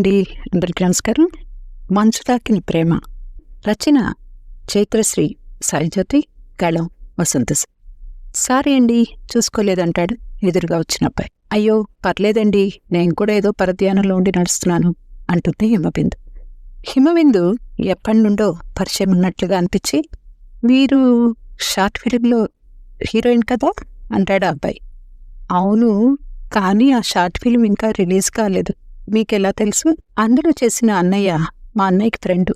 అండి, అందరికీ నమస్కారం. మనసు తాకిన ప్రేమ రచన చైత్రశ్రీ సాయిజ్యోతి, గళం వసంత. సారీ అండి, చూసుకోలేదంటాడు ఎదురుగా వచ్చిన అబ్బాయి. అయ్యో పర్లేదండి, నేను కూడా ఏదో పరధ్యానంలో ఉండి నడుస్తున్నాను అంటుంది హిమబిందు. హిమబిందు ఎప్పటి నుండో పరిచయం ఉన్నట్లుగా అనిపించి, మీరు షార్ట్ ఫిలింలో హీరోయిన్ కదా అంటాడు అబ్బాయి. అవును, కానీ ఆ షార్ట్ ఫిలిం ఇంకా రిలీజ్ కాలేదు. మీకెలా తెలుసు? అందులో చేసిన అన్నయ్య మా అన్నయ్యకి ఫ్రెండు.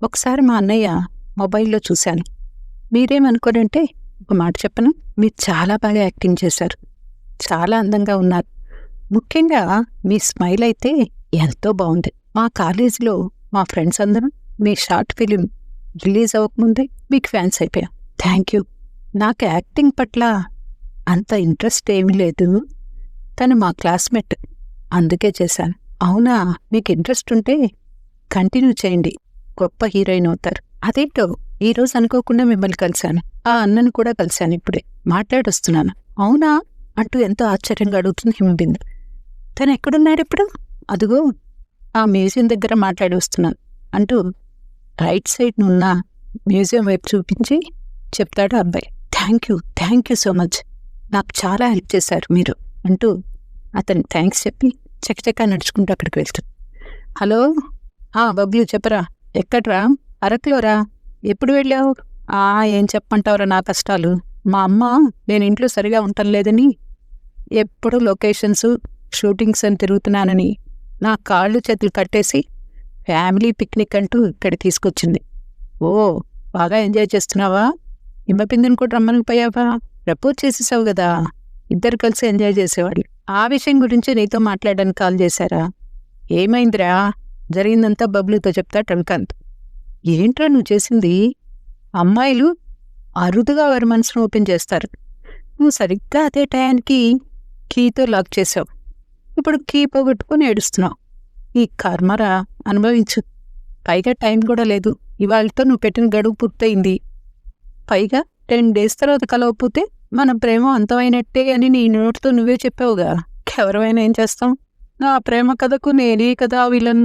ఒకసారి మా అన్నయ్య మొబైల్లో చూశాను. మీరేమనుకోనంటే ఒక మాట చెప్పను, మీరు చాలా బాగా యాక్టింగ్ చేశారు, చాలా అందంగా ఉన్నారు. ముఖ్యంగా మీ స్మైల్ అయితే ఎంతో బాగుంది. మా కాలేజీలో మా ఫ్రెండ్స్ అందరం మీ షార్ట్ ఫిలిం రిలీజ్ అవ్వకముందే మీకు ఫ్యాన్స్ అయిపోయాం. Thank you. నాకు యాక్టింగ్ పట్ల అంత ఇంట్రెస్ట్ ఏమీ లేదు. తను మా క్లాస్మేట్, అందుకే చేశాను. అవునా, మీకు ఇంట్రెస్ట్ ఉంటే కంటిన్యూ చేయండి, గొప్ప హీరోయిన్ అవుతారు. అదేంటో ఈరోజు అనుకోకుండా మిమ్మల్ని కలిశాను, ఆ అన్నను కూడా కలిశాను, ఇప్పుడే మాట్లాడొస్తున్నాను. అవునా అంటూ ఎంతో ఆశ్చర్యంగా అడుగుతుంది హిమబిందు. తను ఎక్కడున్నాడు ఇప్పుడు? అదుగో ఆ మ్యూజియం దగ్గర మాట్లాడి వస్తున్నాను అంటూ రైట్ సైడ్ నున్న మ్యూజియం వైపు చూపించి చెప్తాడు అబ్బాయి. థ్యాంక్ యూ సో మచ్, నాకు చాలా హెల్ప్ చేశారు మీరు అంటూ అతను థ్యాంక్స్ చెప్పి చకచకా నడుచుకుంటూ అక్కడికి వెళ్తాడు. హలో, బబ్లు చెప్పరా, ఎక్కడ్రా? అరకులోరా. ఎప్పుడు వెళ్ళావు? ఏం చెప్పమంటావురా నా కష్టాలు. మా అమ్మ నేను ఇంట్లో సరిగా ఉండటం లేదని, ఎప్పుడు లొకేషన్స్ షూటింగ్స్ అని తిరుగుతున్నానని నా కాళ్ళు చేతులు కట్టేసి ఫ్యామిలీ పిక్నిక్ అంటూ ఇక్కడికి తీసుకొచ్చింది. ఓ, బాగా ఎంజాయ్ చేస్తున్నావా? హిమబిందుని కూడా రమ్మనిపోయావా? ప్రపోజ్ చేసేసావు కదా, ఇద్దరు కలిసి ఎంజాయ్ చేసేవాళ్ళు. ఆ విషయం గురించి నీతో మాట్లాడడానికి కాల్ చేశారా? ఏమైందిరా? జరిగిందంతా బబ్లుతో చెప్తాడు రవికాంత్. ఏంట్రా నువ్వు చేసింది? అమ్మాయిలు అరుదుగా వారి మనసును ఓపెన్ చేస్తారు. నువ్వు సరిగ్గా అదే టయానికి కీతో లాక్ చేసావు. ఇప్పుడు కీ పోగొట్టుకుని ఏడుస్తున్నావు. ఈ కర్మరా, అనుభవించు. పైగా టైం కూడా లేదు, ఇవాళతో నువ్వు పెట్టిన గడువు పూర్తయింది. పైగా 10 days తర్వాత కలవకపోతే మన ప్రేమ అంతమైనట్టే అని నీ నోటితో నువ్వే చెప్పావుగా. ఎవరైనా ఏం చేస్తాం? నా ప్రేమ కథకు నేనే కదా విలన్,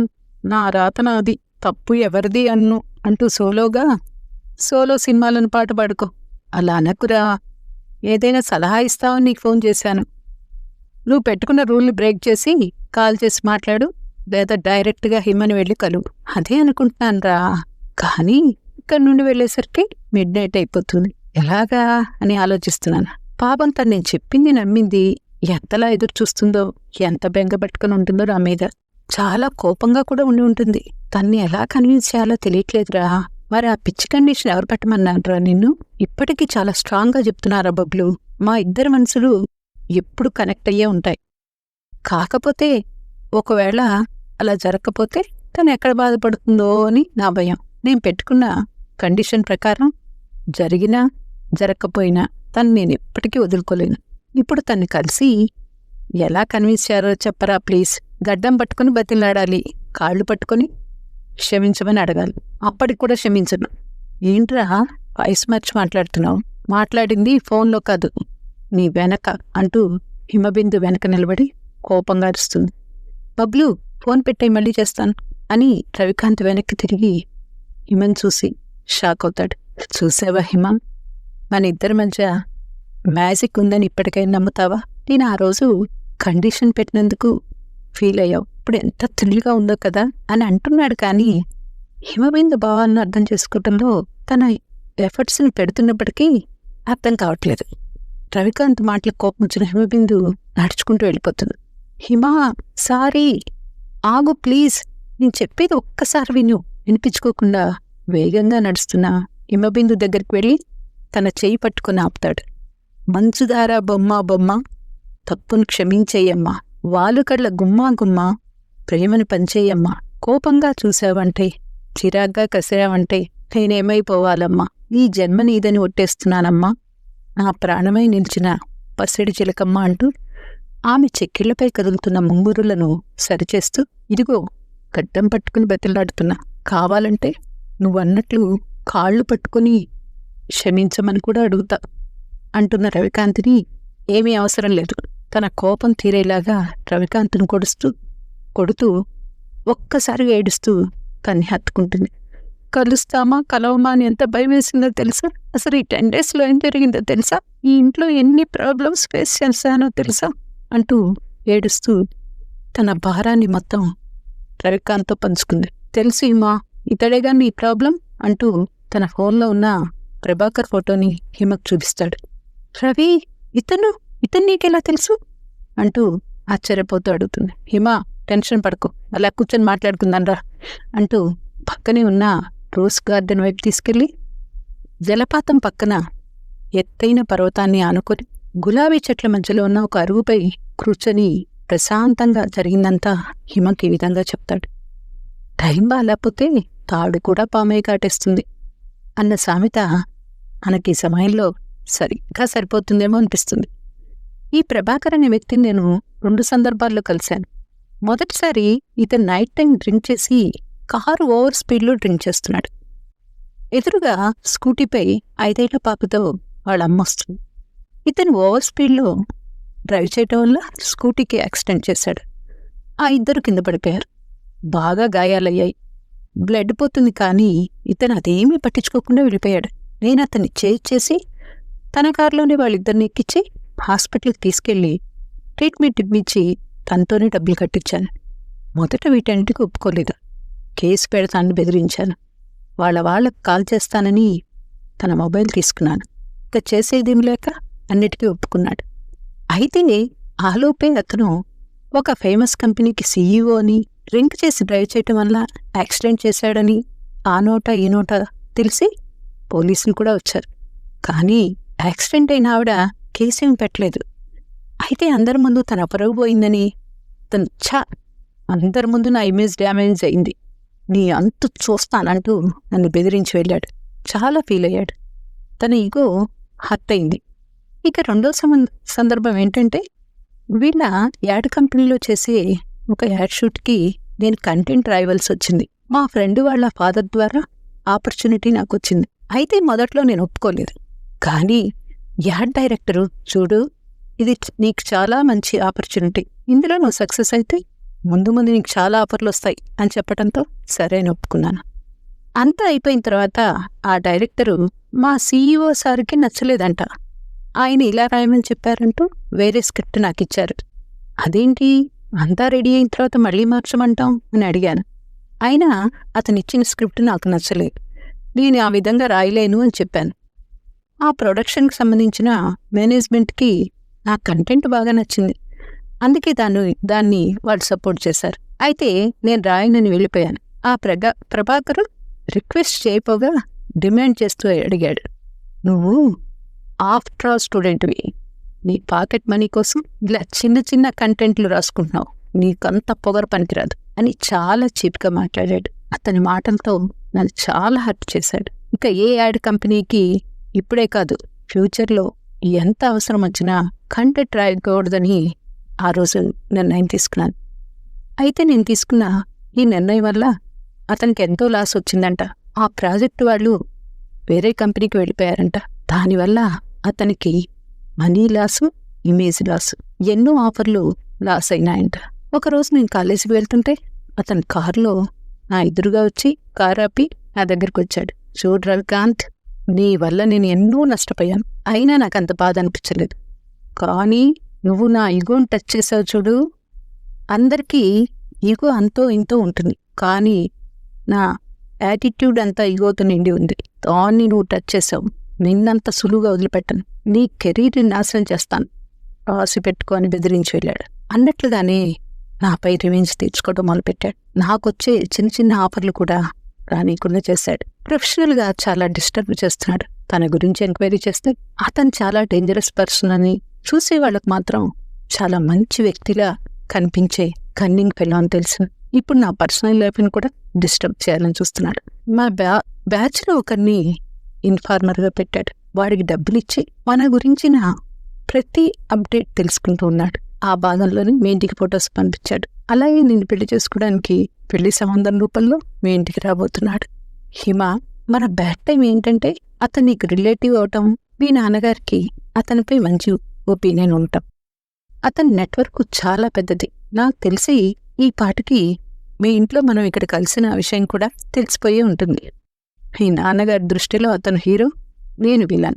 నా రాత నాది, తప్పు ఎవరిది అంటూ సోలో సినిమాలను పాట పాడుకో. అలా అనకురా, ఏదైనా సలహా ఇస్తావని నీకు ఫోన్ చేశాను. నువ్వు పెట్టుకున్న రూల్ని బ్రేక్ చేసి కాల్ చేసి మాట్లాడు, లేదా డైరెక్ట్గా హిమని వెళ్ళి కలువు. అదే అనుకుంటున్నాను రా, కానీ ఇక్కడి నుండి వెళ్ళేసరికి midnight అయిపోతుంది. ఎలాగా అని ఆలోచిస్తున్నాను. పాపం తను నేను చెప్పింది నమ్మింది. ఎంతలా ఎదురు చూస్తుందో, ఎంత బెంగ పట్టుకుని ఉంటుందో నా మీద. చాలా కోపంగా కూడా ఉండి ఉంటుంది. తన్ని ఎలా కన్విన్స్ చేయాలో తెలియట్లేదురా. మరి ఆ పిచ్చి కండిషన్ ఎవరు పెట్టమన్నారా నిన్ను? ఇప్పటికీ చాలా స్ట్రాంగ్గా చెప్తున్నారా బబ్లు. మా ఇద్దరి మనసులు ఎప్పుడు కనెక్ట్ అయ్యే ఉంటాయి. కాకపోతే ఒకవేళ అలా జరగకపోతే తను ఎక్కడ బాధపడుతుందో అని నా భయం. నేను పెట్టుకున్న కండిషన్ ప్రకారం జరిగినా జరగకపోయినా తను నేను ఎప్పటికీ వదులుకోలేను. ఇప్పుడు తన్ని కలిసి ఎలా కన్విన్స్ చేయారో చెప్పరా ప్లీజ్. గడ్డం పట్టుకుని బతిలాడాలి, కాళ్ళు పట్టుకొని క్షమించమని అడగాలి. అప్పటికి కూడా క్షమించను. ఏంట్రా వాయిస్ మార్చి మాట్లాడుతున్నావు? మాట్లాడింది ఫోన్లో కాదు, నీ వెనక అంటూ హిమబిందు వెనక నిలబడి కోపంగా అరుస్తుంది. బబ్లు ఫోన్ పెట్టే మళ్ళీ చేస్తాను అని రవికాంత్ వెనక్కి తిరిగి హిమని చూసి షాక్ అవుతాడు. చూసావా హిమ, మన ఇద్దరి మధ్య మ్యాజిక్ ఉందని ఇప్పటికైనా నమ్ముతావా? నేను ఆ రోజు కండిషన్ పెట్టినందుకు ఫీల్ అయ్యావు, ఇప్పుడు ఎంత థ్రిల్గా ఉందో కదా అని అంటున్నాడు. కానీ హిమబిందు భావాలను అర్థం చేసుకోవడంలో తన ఎఫర్ట్స్ని పెడుతున్నప్పటికీ అర్థం కావట్లేదు. రవికాంత్ మాటలకు కోపం వచ్చిన హిమబిందు నడుచుకుంటూ వెళ్ళిపోతుంది. హిమా, సారీ, ఆగు ప్లీజ్, నేను చెప్పేది ఒక్కసారి వినిపించుకోకుండా వేగంగా నడుస్తున్న హిమబిందు దగ్గరికి వెళ్ళి తన చెయ్యి పట్టుకుని ఆపుతాడు. మంచుదారా బొమ్మ, తప్పును క్షమించేయమ్మా, వాలుకడ్ల గుమ్మా, ప్రేమను పంచేయమ్మా. కోపంగా చూసావంటే, చిరాగ్గా కసిరావంటే నేనేమైపోవాలమ్మా? ఈ జన్మ నీదని ఒట్టేస్తున్నానమ్మా, నా ప్రాణమై నిలిచిన పసిడి చిలకమ్మ అంటూ ఆమె చెక్కిళ్లపై కదులుతున్న ముంగురులను సరిచేస్తూ, ఇదిగో గడ్డం పట్టుకుని బతిలాడుతున్నా, కావాలంటే నువ్వన్నట్లు కాళ్ళు పట్టుకుని క్షమించమని కూడా అడుగుతా అంటున్న రవికాంత్ని ఏమీ అవసరం లేదు. తన కోపం తీరేలాగా రవికాంత్ను కొడుతూ ఒక్కసారిగా ఏడుస్తూ తన్ని హత్తుకుంటుంది. కలుస్తామా కలవమా అని ఎంత భయం వేసిందో తెలుసా? అసలు ఈ 10 డేస్లో ఏం జరిగిందో తెలుసా? ఈ ఇంట్లో ఎన్ని ప్రాబ్లమ్స్ ఫేస్ చేశానో తెలుసా అంటూ ఏడుస్తూ తన భారాన్ని మొత్తం రవికాంత్తో పంచుకుంది. తెలుసు హిమా, ఇతడేగా నీ ప్రాబ్లం అంటూ తన ఫోన్లో ఉన్న ప్రభాకర్ ఫోటోని హిమకు చూపిస్తాడు. రవి, ఇతను నీకెలా తెలుసు అంటూ ఆశ్చర్యపోతూ అడుగుతుంది. హిమా, టెన్షన్ పడకు, అలా కూర్చొని మాట్లాడుకుందాన్రా అంటూ పక్కనే ఉన్న రోజ్ గార్డెన్ వైపు తీసుకెళ్ళి జలపాతం పక్కన ఎత్తైన పర్వతాన్ని ఆనుకొని గులాబీ చెట్ల మధ్యలో ఉన్న ఒక అరుగుపై కూర్చొని ప్రశాంతంగా జరిగిందంతా హిమకి ఈ విధంగా చెప్తాడు. టైం బాగాలేకపోతే తాడు కూడా పామే కాటేస్తుంది అన్న సామెత మనకి ఈ సమయంలో సరిగ్గా సరిపోతుందేమో అనిపిస్తుంది. ఈ ప్రభాకర్ అనే వ్యక్తిని నేను 2 సందర్భాల్లో కలిశాను. మొదటిసారి ఇతను నైట్ టైం డ్రింక్ చేసి కారు ఓవర్ స్పీడ్లో డ్రింక్ చేస్తున్నాడు. ఎదురుగా స్కూటీపై 5 ఏళ్ల పాపతో వాళ్ళ అమ్మ వస్తుంది. ఇతను ఓవర్ స్పీడ్లో డ్రైవ్ చేయటం వల్ల స్కూటీకి యాక్సిడెంట్ చేశాడు. ఆ 2 కింద పడిపోయారు. బాగా గాయాలయ్యాయి. బ్లడ్ పోతుంది, కానీ ఇతను అదేమీ పట్టించుకోకుండా వెళ్ళిపోయాడు. నేను అతన్ని చేసి తన కారులోనే వాళ్ళిద్దరిని ఎక్కించి హాస్పిటల్కి తీసుకెళ్ళి ట్రీట్మెంట్ ఇప్పించి తనతోనే డబ్బులు కట్టించాను. మొదట వీటన్నిటికీ ఒప్పుకోలేదు. కేసు పెడతానని బెదిరించాను. వాళ్ళకు కాల్ చేస్తానని తన మొబైల్ తీసుకున్నాను. ఇక చేసేదేం లేక అన్నిటికీ ఒప్పుకున్నాడు. అయితే ఆలోపే అతను ఒక ఫేమస్ కంపెనీకి CEO అని డ్రింక్ చేసి డ్రైవ్ చేయటం వల్ల యాక్సిడెంట్ చేశాడని ఆ నోట ఈ నోట తెలిసి పోలీసులు కూడా వచ్చారు. కానీ యాక్సిడెంట్ అయిన ఆవిడ కేసేం పెట్టలేదు. అయితే అందరి ముందు తన పరుగు పోయిందని తను అందరి ముందు నా ఇమేజ్ డ్యామేజ్ అయింది, నీ అంతు చూస్తానంటూ నన్ను బెదిరించి వెళ్ళాడు. చాలా ఫీల్ అయ్యాడు. తన ఈగో హర్ట్ అయింది. ఇక 2వ సందర్భం ఏంటంటే, వీళ్ళ యాడ్ కంపెనీలో చేసే ఒక యాడ్ షూట్కి నేను కంటెంట్ రాయవలసి వచ్చింది. మా ఫ్రెండ్ వాళ్ళ ఫాదర్ ద్వారా ఆపర్చునిటీ నాకు వచ్చింది. అయితే మొదట్లో నేను ఒప్పుకోలేదు. కానీ యాడ్ డైరెక్టరు, చూడు, ఇది నీకు చాలా మంచి ఆపర్చునిటీ, ఇందులో నువ్వు సక్సెస్ అయితే ముందు నీకు చాలా ఆఫర్లు వస్తాయి అని చెప్పడంతో సరే అని ఒప్పుకున్నాను. అంతా అయిపోయిన తర్వాత ఆ డైరెక్టరు మా CEO సార్కి నచ్చలేదంట. ఆయన ఇలా రాయమని చెప్పారంటూ వేరే స్క్రిప్ట్ నాకు ఇచ్చారు. అదేంటి, అంతా రెడీ అయిన తర్వాత మళ్ళీ మార్చమంటాం అని అడిగాను. అయినా అతనిచ్చిన స్క్రిప్ట్ నాకు నచ్చలేదు. నేను ఆ విధంగా రాయలేను అని చెప్పాను. ఆ ప్రొడక్షన్కి సంబంధించిన మేనేజ్మెంట్కి నా కంటెంట్ బాగా నచ్చింది. అందుకే దాన్ని వాళ్ళు సపోర్ట్ చేశారు. అయితే నేను రాయనని వెళ్ళిపోయాను. ఆ ప్రభాకర్ రిక్వెస్ట్ చేయపోగా డిమాండ్ చేస్తూ అడిగాడు, నువ్వు ఆఫ్టర్ ఆల్ స్టూడెంట్వి, నీ పాకెట్ మనీ కోసం ఇలా చిన్న కంటెంట్లు రాసుకుంటున్నావు, నీకంత పొగరు పనికిరాదు అని చాలా చీప్గా మాట్లాడాడు. అతని మాటలతో నన్ను చాలా హర్ట్ చేశాడు. ఇక ఏ యాడ్ కంపెనీకి ఇప్పుడే కాదు, ఫ్యూచర్లో ఎంత అవసరం వచ్చినా కంటెంట్ రాయకూడదని ఆ రోజు నిర్ణయం తీసుకున్నాను. అయితే నేను తీసుకున్న ఈ నిర్ణయం వల్ల అతనికి ఎంతో లాస్ వచ్చిందంట. ఆ ప్రాజెక్టు వాళ్ళు వేరే కంపెనీకి వెళ్ళిపోయారంట. దానివల్ల అతనికి మనీ లాసు, ఇమేజ్ లాసు, ఎన్నో ఆఫర్లు లాస్ అయినాయంట. ఒకరోజు నేను కాలేజీకి వెళ్తుంటే అతని కారులో నా ఎదురుగా వచ్చి కారు ఆపి నా దగ్గరికి వచ్చాడు. చూడు రవికాంత్, నీ వల్ల నేను ఎన్నో నష్టపోయాను, అయినా నాకు అంత బాధ అనిపించలేదు. కానీ నువ్వు నా ఈగోని టచ్ చేసావు చూడు. అందరికీ ఈగో అంతో ఇంతో ఉంటుంది, కానీ నా యాటిట్యూడ్ అంతా ఈగోతో నిండి ఉంది. దాన్ని నువ్వు టచ్ చేసావు, నిన్నంత సులువుగా వదిలిపెట్టను, నీ కెరీర్ని నాశనం చేస్తాను, రాసి పెట్టుకో అని బెదిరించి వెళ్ళాడు. అన్నట్లుగానే నాపై రివెంజ్ తీర్చుకోవడం మొదలుపెట్టాడు. నాకొచ్చే చిన్న ఆఫర్లు కూడా రానీకుండా చేశాడు. ప్రొఫెషనల్గా చాలా డిస్టర్బ్ చేస్తున్నాడు. తన గురించి ఎంక్వైరీ చేస్తే అతను చాలా డేంజరస్ పర్సన్ అని, చూసే వాళ్ళకు మాత్రం చాలా మంచి వ్యక్తిలా కనిపించే కన్నింగ్ ఫెలో అని తెలుసు. ఇప్పుడు నా పర్సనల్ లైఫ్ని కూడా డిస్టర్బ్ చేయాలని చూస్తున్నాడు. మా బ్యాచ్లో ఒకరిని ఇన్ఫార్మర్గా పెట్టాడు. వాడికి డబ్బులిచ్చి మన గురించిన ప్రతి అప్డేట్ తెలుసుకుంటూ ఉన్నాడు. ఆ భాగంలోనే మీ ఇంటికి ఫొటోస్ పంపించాడు. అలాగే నేను పెళ్లి చేసుకోవడానికి పెళ్లి సంబంధం రూపంలో మీ ఇంటికి రాబోతున్నాడు. హిమ, మన బ్యాడ్ టైం ఏంటంటే అతను నీకు రిలేటివ్ అవటం, మీ నాన్నగారికి అతనిపై మంచి ఒపీనియన్ ఉండటం. అతని నెట్వర్క్ చాలా పెద్దది. నాకు తెలిసి ఈ పాటికి మీ ఇంట్లో మనం ఇక్కడ కలిసిన విషయం కూడా తెలిసిపోయి ఉంటుంది. ఈ నాన్నగారి దృష్టిలో అతను హీరో, నేను విలన్.